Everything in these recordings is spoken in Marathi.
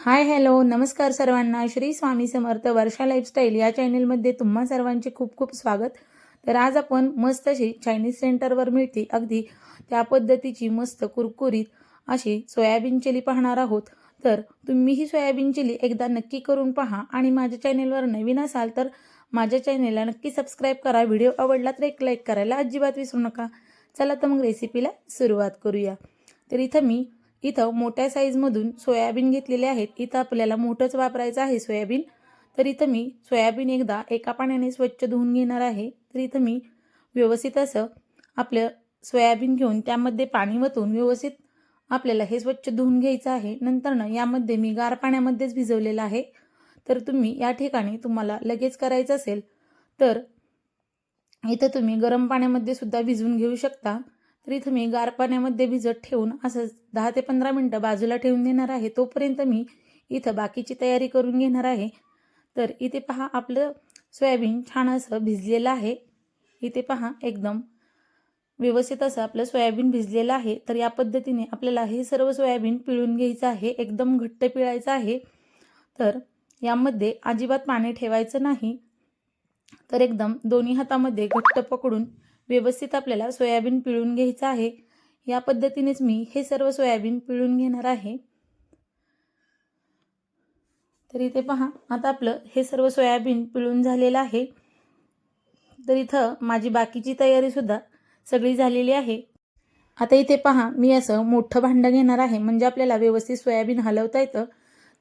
हाय हॅलो नमस्कार सर्वांना. श्री स्वामी समर्थ वर्षा लाईफस्टाईल या चॅनलमध्ये तुम्हा सर्वांचे खूप खूप स्वागत. तर आज आपण मस्त अशी चायनीज सेंटरवर मिळते अगदी त्या पद्धतीची मस्त कुरकुरीत अशी सोयाबीन चिली पाहणार आहोत. तर तुम्ही ही सोयाबीन चिली एकदा नक्की करून पहा आणि माझ्या चॅनलवर नवीन असाल तर माझ्या चॅनलला नक्की सबस्क्राईब करा. व्हिडिओ आवडला तर एक लाईक करायला अजिबात विसरू नका. चला तर मग रेसिपीला सुरुवात करूया. तर इथं मोठ्या साईजमधून सोयाबीन घेतलेले आहेत. इथं आपल्याला मोठंच वापरायचं आहे सोयाबीन. तर इथं मी सोयाबीन एकदा एका पाण्याने स्वच्छ धुवून घेणार आहे. तर इथं मी व्यवस्थित असं आपलं सोयाबीन घेऊन त्यामध्ये पाणी वतून व्यवस्थित आपल्याला हे स्वच्छ धुवून घ्यायचं आहे. नंतर यामध्ये मी गार पाण्यामध्येच भिजवलेलं आहे. तर तुम्ही या ठिकाणी तुम्हाला लगेच करायचं असेल तर इथं तुम्ही गरम पाण्यामध्ये सुद्धा भिजवून घेऊ शकता. तर इथं मी गार पाण्यामध्ये भिजत ठेवून असं 10 ते 15 मिनटं बाजूला ठेवून देणार आहे. तोपर्यंत मी इथं बाकीची तयारी करून घेणार आहे. तर इथे पहा आपलं सोयाबीन छान असं भिजलेलं आहे. इथे पहा एकदम व्यवस्थित असं आपलं सोयाबीन भिजलेलं आहे. तर या पद्धतीने आपल्याला हे सर्व सोयाबीन पिळून घ्यायचं आहे. एकदम घट्ट पिळायचं आहे. तर यामध्ये अजिबात पाणी ठेवायचं नाही. तर एकदम दोन्ही हातामध्ये घट्ट पकडून व्यवस्थित आपल्याला सोयाबीन पिळून घ्यायचं आहे. या पद्धतीनेच मी हे सर्व सोयाबीन पिळून घेणार आहे. तर इथे पहा आता आपलं हे सर्व सोयाबीन पिळून झालेलं आहे. तर इथं माझी बाकीची तयारी सुद्धा सगळी झालेली आहे. आता इथे पहा मी असं मोठं भांडं घेणार आहे म्हणजे आपल्याला व्यवस्थित सोयाबीन हलवता येतं.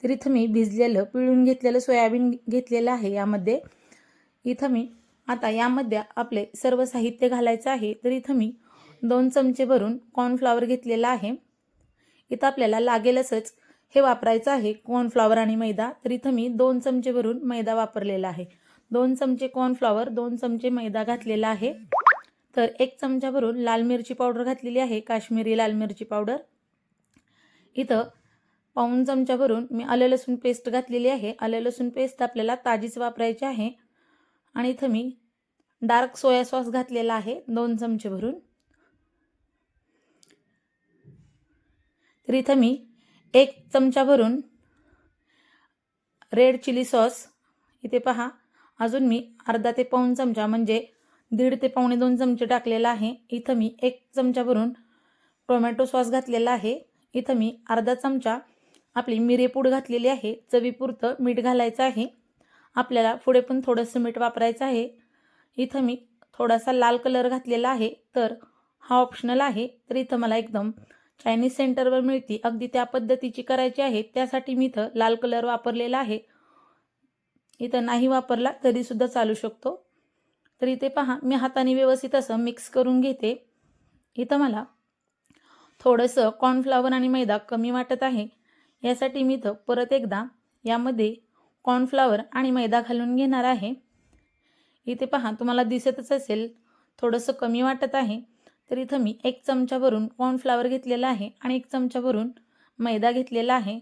तर इथं मी भिजलेलं पिळून घेतलेलं सोयाबीन घेतलेलं आहे. इथं मी आता यामध्ये आपले सर्व साहित्य घालायचं आहे. तर इथं मी 2 चमचे भरून कॉर्नफ्लॉवर घेतलेला आहे. इथं आपल्याला लागेल असंच हे वापरायचं आहे कॉर्नफ्लॉवर आणि मैदा. तर इथं मी 2 चमचे भरून मैदा वापरलेला आहे. 2 चमचे कॉर्नफ्लॉवर 2 चमचे मैदा घातलेला आहे. तर 1 चमचा भरून लाल मिरची पावडर घातलेली आहे, काश्मीरी लाल मिरची पावडर. इथं पाऊण चमचा भरून मी आलं लसूण पेस्ट घातलेली आहे. आलं लसूण पेस्ट आपल्याला ताजीच वापरायची आहे. आणि इथं मी डार्क सोया सॉस घातलेला आहे 2 चमचे भरून. तर इथं मी 1 चमचा भरून रेड चिली सॉस इथे पहा अजून मी अर्धा ते पाऊण चमचा म्हणजे 1.5 ते पावणे 2 चमचे टाकलेला आहे. इथं मी 1 चमचा भरून टोमॅटो सॉस घातलेला आहे. इथं मी अर्धा चमचा आपली मिरेपूड घातलेली आहे. चवीपुरतं मीठ घालायचं आहे. आपल्याला पुढे पण थोडंसं मीठ वापरायचं आहे. इथं मी थोडासा लाल कलर घातलेला आहे. तर हा ऑप्शनल आहे. तर इथं मला एकदम चायनीज सेंटरवर मिळती अगदी त्या पद्धतीची करायची आहे. त्यासाठी मी इथं लाल कलर वापरलेला आहे. इथं नाही वापरला तरी सुद्धा चालू शकतो. तर इथे पहा मी हाताने व्यवस्थित असं मिक्स करून घेते. इथं मला थोडंसं कॉर्नफ्लॉवर आणि मैदा कमी वाटत आहे. यासाठी मी इथं परत एकदा यामध्ये कॉर्नफ्लॉवर आणि मैदा घालून घेणार आहे. इथे पहा तुम्हाला दिसतच असेल थोडंसं कमी वाटत आहे. तर इथं मी 1 चमचा भरून कॉर्नफ्लॉवर घेतलेला आहे आणि 1 चमचा भरून मैदा घेतलेला आहे.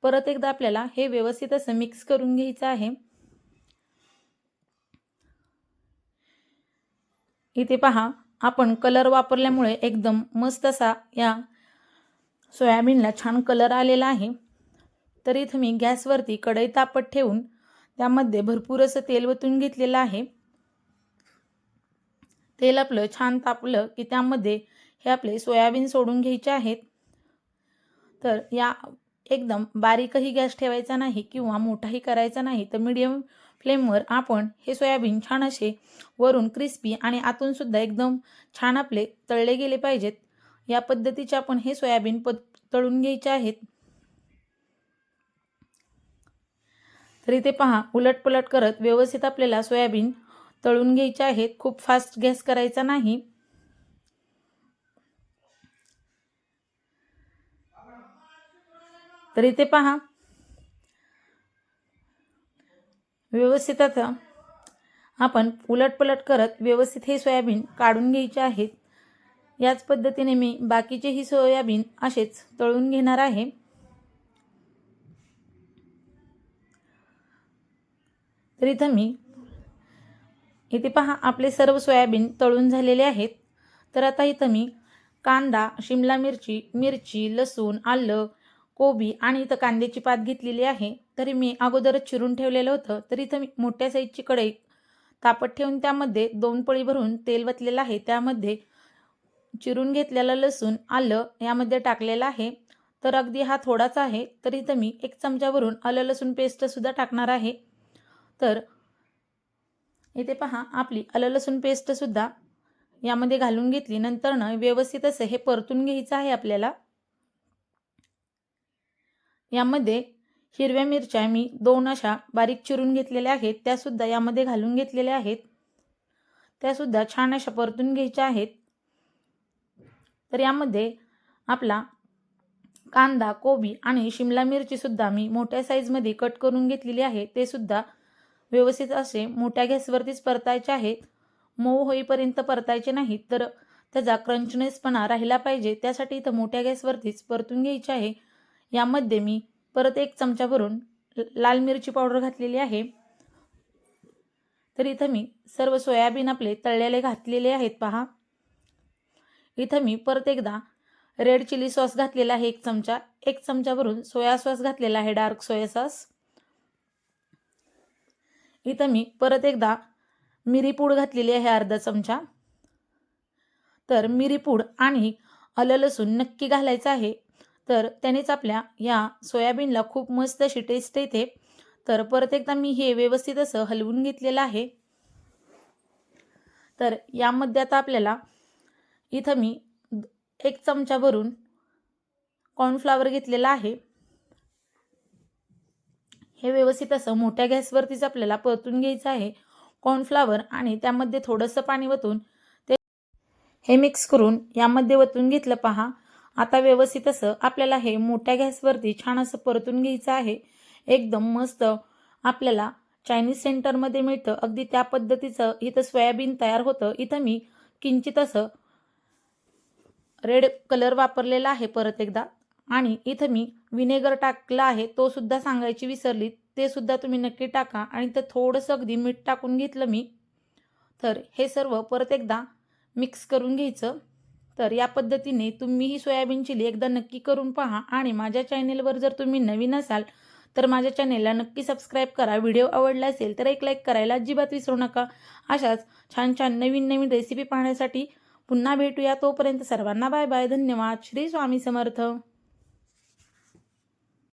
परत एकदा आपल्याला हे व्यवस्थित असं मिक्स करून घ्यायचं आहे. इथे पहा आपण कलर वापरल्यामुळे एकदम मस्त असा या सोयाबीनला छान कलर आलेला आहे. तर इथं मी गॅसवरती कढई तापत ठेवून त्यामध्ये भरपूर असं तेल ओतून घेतलेलं आहे. तेल आपलं छान तापलं की त्यामध्ये हे आपले सोयाबीन सोडून घ्यायचे आहेत. तर या एकदम बारीकही गॅस ठेवायचा नाही किंवा मोठाही करायचा नाही. तर मीडियम फ्लेमवर आपण हे सोयाबीन छान असे वरून क्रिस्पी आणि आतून सुद्धा एकदम छान आपले तळले गेले पाहिजेत. या पद्धतीचे आपण हे सोयाबीन तळून घ्यायचे आहेत. तर इथे पहा उलटपुलट करत व्यवस्थित आपल्याला सोयाबीन तळून घ्यायचे आहेत. खूप फास्ट गॅस करायचा नाही. तर इथे पहा व्यवस्थित आता आपण उलटपलट करत व्यवस्थित हे सोयाबीन काढून घ्यायचे आहेत. याच पद्धतीने मी बाकीचेही सोयाबीन असेच तळून घेणार आहे. तर इथे पहा आपले सर्व सोयाबीन तळून झालेले आहेत. तर आता इथं मी कांदा, शिमला मिरची, लसूण, आलं, कोबी आणि इथं कांद्याची पात घेतलेली आहे. तरी मी अगोदरच चिरून ठेवलेलं होतं. तर इथं मी मोठ्या साईजची कढई तापत ठेवून त्यामध्ये 2 पळी भरून तेल वतलेलं आहे. त्यामध्ये चिरून घेतलेलं लसूण, आलं यामध्ये टाकलेलं आहे. तर अगदी हा थोडाच आहे. तर इथं मी 1 चमच्यावरून आलं लसूण पेस्टसुद्धा टाकणार आहे. तर इथे पहा आपली आलं लसूण पेस्टसुद्धा यामध्ये घालून घेतली. नंतरनं व्यवस्थित असं हे परतून घ्यायचं आहे आपल्याला. यामध्ये हिरव्या मिरच्या मी 2 अशा बारीक चिरून घेतलेल्या आहेत. त्यासुद्धा यामध्ये घालून घेतलेल्या आहेत. त्यासुद्धा छान अशा परतून घ्यायच्या आहेत. तर यामध्ये आपला कांदा, कोबी आणि शिमला मिरचीसुद्धा मी मोठ्या साईजमध्ये कट करून घेतलेली आहे. ते सुद्धा व्यवस्थित असे मोठ्या गॅसवरतीच परतायचे आहेत. मऊ होईपर्यंत परतायचे नाहीत, तर त्याचा क्रंचनेसपणा राहिला पाहिजे. त्यासाठी इथं मोठ्या गॅसवरतीच परतून घ्यायचे आहे. यामध्ये मी परत 1 चमचा भरून लाल मिरची पावडर घातलेली आहे. तर इथं मी सर्व सोयाबीन आपले तळलेले घातलेले आहेत पहा. इथं मी परत एकदा रेड चिली सॉस घातलेला आहे 1 चमचा. 1 चमचा भरून सोया सॉस घातलेला आहे, डार्क सोया सॉस. इथं मी परत एकदा मिरी पूड घातलेली आहे अर्धा चमचा. तर मिरी पूड आणि आलं लसूण नक्की घालायचं आहे. तर त्यानेच आपल्या या सोयाबीनला खूप मस्त अशी टेस्ट येते. तर परत एकदा मी हे व्यवस्थित असं हलवून घेतलेलं आहे. तर यामध्ये आता आपल्याला इथं मी 1 चमचा भरून कॉर्नफ्लॉवर घेतलेला आहे. हे व्यवस्थित असं मोठ्या गॅसवरतीच आपल्याला परतून घ्यायचं आहे. कॉर्नफ्लॉवर आणि त्यामध्ये थोडंसं पाणी वतून ते हे मिक्स करून यामध्ये वतून घेतलं पहा. आता व्यवस्थित असं आपल्याला हे मोठ्या गॅसवरती छान असं परतून घ्यायचं आहे. एकदम मस्त आपल्याला चायनीज सेंटरमध्ये मिळतं अगदी त्या पद्धतीचं इथं सोयाबीन तयार होतं. इथं मी किंचित असं रेड कलर वापरलेला आहे परत एकदा. आणि इथं मी विनेगर टाकला आहे, तो सुद्धा सांगायची विसरली. ते सुद्धा तुम्ही नक्की टाका. आणि तर थोडंसं अगदी मीठ टाकून घेतलं मी. तर हे सर्व परत एकदा मिक्स करून घ्यायचं. तर या पद्धतीने तुम्ही ही सोयाबीन चिली एकदा नक्की करून पहा. आणि माझ्या चॅनेलवर जर तुम्ही नवीन असाल तर माझ्या चॅनेलला नक्की सबस्क्राईब करा. व्हिडिओ आवडला असेल तर एक लाईक करायला अजिबात विसरू नका. अशाच छान छान नवीन नवीन रेसिपी पाहण्यासाठी पुन्हा भेटूया. तोपर्यंत सर्वांना बाय बाय. धन्यवाद. श्री स्वामी समर्थ.